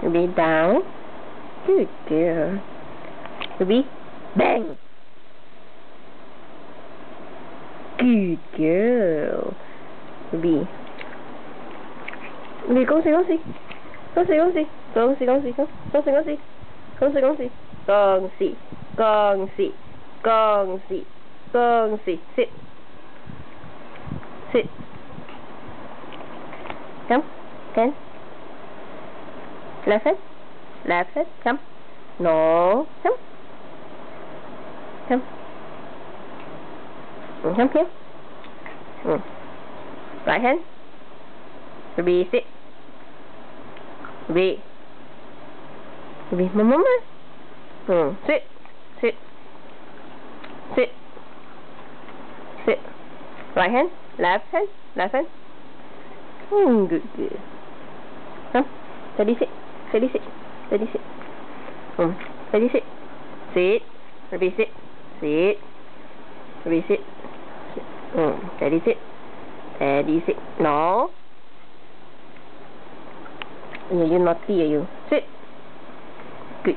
Ruby, down. Good girl. Ruby, bang. Good girl. Ruby. Ruby,恭喜恭喜，恭喜恭喜，恭喜恭喜，恭喜恭喜，恭喜恭喜，恭喜恭喜恭喜恭喜 ，sit sit， come can left hand come no come here right hand Ruby sit Ruby mama sit right hand left hand good come steady sit steady sit steady sit Ruby sit Ruby sit steady sit no you naughty you sit good